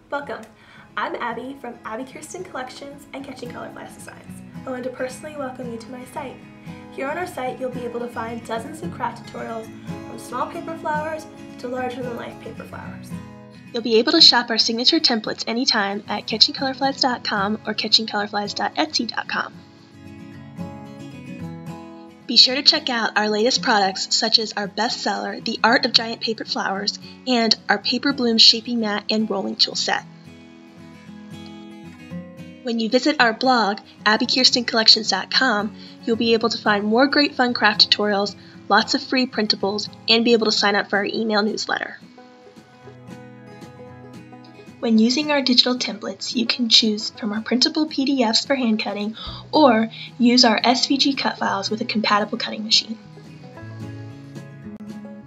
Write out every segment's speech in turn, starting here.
Welcome! I'm Abby from Abbi Kirsten Collections and Catching Colorflies Designs. I want to personally welcome you to my site. Here on our site you'll be able to find dozens of craft tutorials from small paper flowers to larger-than-life paper flowers. You'll be able to shop our signature templates anytime at catchingcolorflies.com or catchingcolorflies.etsy.com. Be sure to check out our latest products such as our bestseller, The Art of Giant Paper Flowers, and our Paper Bloom Shaping Mat and Rolling Tool Set. When you visit our blog, abbikirstencollections.com, you'll be able to find more great fun craft tutorials, lots of free printables, and be able to sign up for our email newsletter. When using our digital templates, you can choose from our printable PDFs for hand cutting or use our SVG cut files with a compatible cutting machine.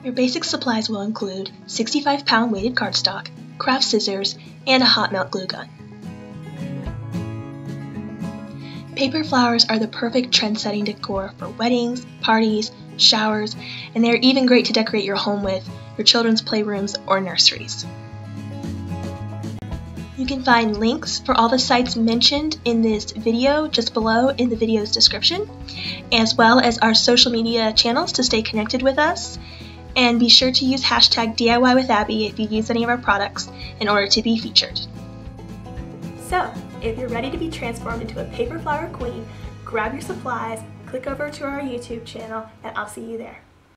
Your basic supplies will include 65-pound weighted cardstock, craft scissors, and a hot melt glue gun. Paper flowers are the perfect trend-setting decor for weddings, parties, showers, and they're even great to decorate your home with, your children's playrooms, or nurseries. You can find links for all the sites mentioned in this video just below in the video's description, as well as our social media channels to stay connected with us. And be sure to use hashtag DIY with Abby if you use any of our products in order to be featured. So, if you're ready to be transformed into a paper flower queen, grab your supplies, click over to our YouTube channel, and I'll see you there.